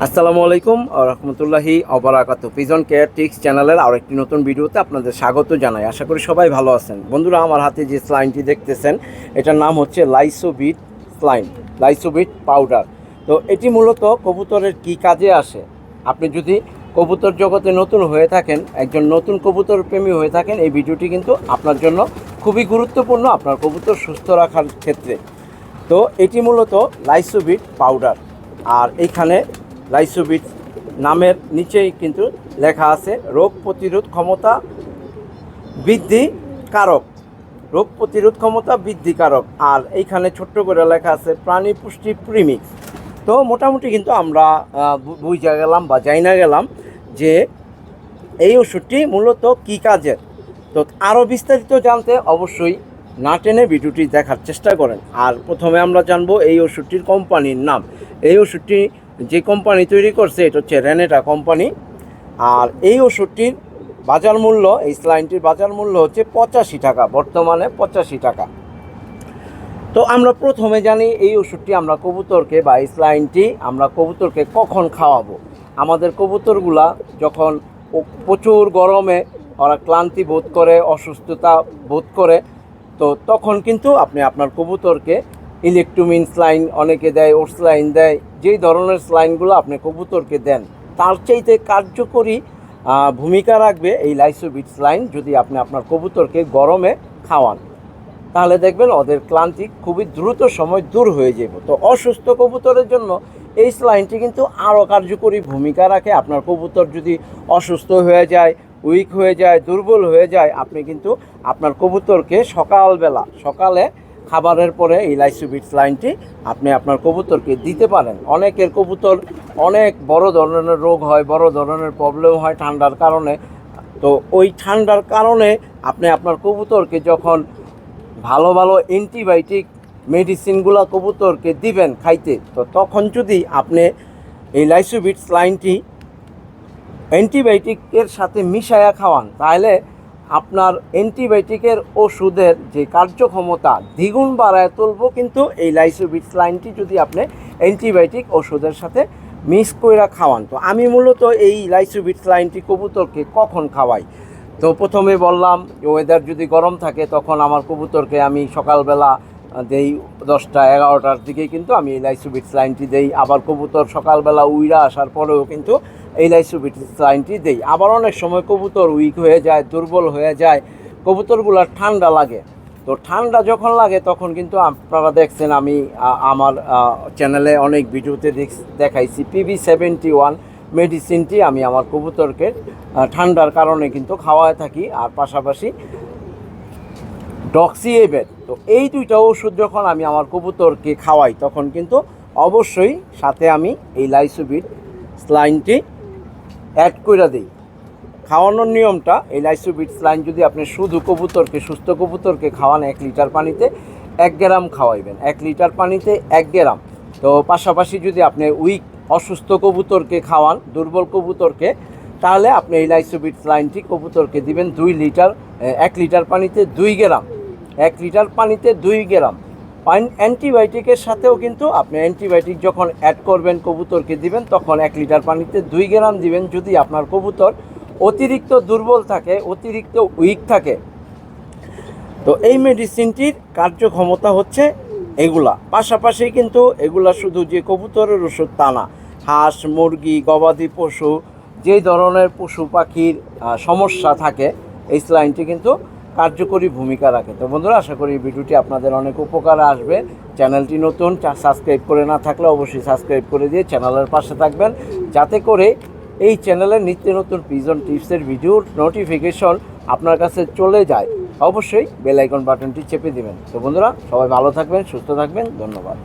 আসসালামু আলাইকুম রহমতুল্লাহি অবরাকাতু। পিজন কেয়ার টিক্স চ্যানেলের আরেকটি নতুন ভিডিওতে আপনাদের স্বাগত জানাই। আশা করি সবাই ভালো আছেন। বন্ধুরা, আমার হাতে যে স্লাইনটি দেখতেছেন এটার নাম হচ্ছে লাইসোবিট স্লাইন, লাইসোবিট পাউডার। তো এটি মূলত কবুতরের কি কাজে আসে? আপনি যদি কবুতর জগতে নতুন হয়ে থাকেন, একজন নতুন কবুতর প্রেমী হয়ে থাকেন, এই ভিডিওটি কিন্তু আপনার জন্য খুবই গুরুত্বপূর্ণ আপনার কবুতর সুস্থ রাখার ক্ষেত্রে। তো এটি মূলত লাইসোবিট পাউডার, আর এইখানে লাইসোবিট নামের নিচেই কিন্তু লেখা আছে রোগ প্রতিরোধ ক্ষমতা বৃদ্ধিকারক, রোগ প্রতিরোধ ক্ষমতা বৃদ্ধিকারক। আর এইখানে ছোট্ট করে লেখা আছে প্রাণী পুষ্টি প্রিমিক্স। তো মোটামুটি কিন্তু আমরা বুঝে গেলাম বা জানা গেলাম যে এই ওষুধটি মূলত কী কাজের। তো আরও বিস্তারিত জানতে অবশ্যই না টেনে ভিডিওটি দেখার চেষ্টা করেন। আর প্রথমে আমরা জানবো এই ওষুধটির কোম্পানির নাম। এই ওষুধটি যে কোম্পানি তৈরি করছে এটা হচ্ছে রেনেটা কোম্পানি। আর এই ওষুধটির বাজার মূল্য, এই স্লাইনটির বাজার মূল্য হচ্ছে 85 টাকা, বর্তমানে 85 টাকা। তো আমরা প্রথমে জানি এই ওষুধটি আমরা কবুতরকে বা এই স্লাইনটি আমরা কবুতরকে কখন খাওয়াবো। আমাদের কবুতরগুলা যখন প্রচুর গরমে ওরা ক্লান্তি বোধ করে, অসুস্থতা বোধ করে, তো তখন কিন্তু আপনি আপনার কবুতরকে ইলেকট্রোমিন স্লাইন অনেকে দেয়, ওটস্লাইন দেয়, যেই ধরনের স্লাইনগুলো আপনি কবুতরকে দেন তার চাইতে কার্যকরী ভূমিকা রাখবে এই লাইসোবিট স্লাইন। যদি আপনি আপনার কবুতরকে গরমে খাওয়ান তাহলে দেখবেন ওদের ক্লান্তি খুবই দ্রুত সময় দূর হয়ে যাবে। তো অসুস্থ কবুতরের জন্য এই স্লাইনটি কিন্তু আরও কার্যকরী ভূমিকা রাখে। আপনার কবুতর যদি অসুস্থ হয়ে যায়, উইক হয়ে যায়, দুর্বল হয়ে যায়, আপনি কিন্তু আপনার কবুতরকে সকালে খাবারের পরে এই লাইসোবিট স্লাইনটি আপনি আপনার কবুতরকে দিতে পারেন। অনেকের কবুতর অনেক বড় ধরনের রোগ হয়, বড় ধরনের প্রবলেম হয় ঠান্ডার কারণে। তো ওই ঠান্ডার কারণে আপনি আপনার কবুতরকে যখন ভালো ভালো অ্যান্টিবায়োটিক মেডিসিনগুলো কবুতরকে দিবেন খাইতে, তো তখন যদি আপনি এই লাইসোবিট স্লাইনটি অ্যান্টিবায়োটিকের সাথে মিশায়া খাওয়ান তাহলে আপনার অ্যান্টিবায়োটিকের ওষুধের যে কার্যক্ষমতা দ্বিগুণ বাড়ায় তুলব। কিন্তু এই লাইসোবিট স্লাইনটি যদি আপনি অ্যান্টিবায়োটিক ওষুধের সাথে মিক্স করে খাওয়ান। তো আমি মূলত এই লাইসোবিট স্লাইনটি কবুতরকে কখন খাওয়াই? তো প্রথমে বললাম ওয়েদার যদি গরম থাকে তখন আমার কবুতরকে আমি সকালবেলা দেই 10টা-11টার দিকে কিন্তু আমি এই লাইসোবিট স্লাইনটি দেই। আবার কবুতর সকালবেলা উইরা আসার পরেও কিন্তু এই লাইসোবিট স্লাইনটি দেই। আবার অনেক সময় কবুতর উইক হয়ে যায়, দুর্বল হয়ে যায়, কবুতরগুলোর ঠান্ডা লাগে। তো ঠান্ডা যখন লাগে তখন কিন্তু আপনারা দেখছেন আমি আমার চ্যানেলে অনেক ভিডিওতে দেখাইছি PB71 মেডিসিনটি আমি আমার কবুতরকে ঠান্ডার কারণে কিন্তু খাওয়ায় থাকি। আর পাশাপাশি ডক্সিএবেট। তো এই দুইটা ওষুধ যখন আমি আমার কবুতরকে খাওয়াই তখন কিন্তু অবশ্যই সাথে আমি এই লাইসোবিট স্লাইনটি অ্যাড করে দিই। খাওয়ানোর নিয়মটা, এই লাইসোবিট স্লাইন যদি আপনি শুধু কবুতরকে, সুস্থ কবুতরকে খাওয়ান 1 লিটার পানিতে 1 গ্রাম খাওয়াইবেন, 1 লিটার পানিতে 1 গ্রাম। তো পাশাপাশি যদি আপনি অসুস্থ কবুতরকে খাওয়ান, দুর্বল কবুতরকে, তাহলে আপনি এই লাইসোবিট স্লাইনটি কবুতরকে দিবেন 1 লিটার পানিতে 2 গ্রাম, 1 লিটার পানিতে 2 গ্রাম। অ্যান্টিবায়োটিকের সাথেও কিন্তু আপনি অ্যান্টিবায়োটিক যখন অ্যাড করবেন কবুতরকে দিবেন তখন 1 লিটার পানিতে 2 গ্রাম দিবেন। যদি আপনার কবুতর অতিরিক্ত দুর্বল থাকে, অতিরিক্ত উইক থাকে, তো এই মেডিসিনটির কার্যক্ষমতা হচ্ছে এগুলা। পাশাপাশি কিন্তু এগুলা শুধু যে কবুতরের ওষুধ তা না, হাঁস, মুরগি, গবাদি পশু, যেই ধরনের পশু পাখির সমস্যা থাকে এই স্লাইনটি কিন্তু কার্যকরী ভূমিকা রাখে। তো বন্ধুরা, আশা করি ভিডিওটি আপনাদের অনেক উপকারে আসবে। চ্যানেলটি নতুন, সাবস্ক্রাইব করে না থাকলে অবশ্যই সাবস্ক্রাইব করে দিয়ে চ্যানেলের পাশে থাকবেন, যাতে করে এই চ্যানেলের নিত্য নতুন পিজন টিপসের ভিডিওর নোটিফিকেশন আপনার কাছে চলে যায়। অবশ্যই বেল আইকন বাটনটি চেপে দেবেন। তো বন্ধুরা, সবাই ভালো থাকবেন, সুস্থ থাকবেন। ধন্যবাদ।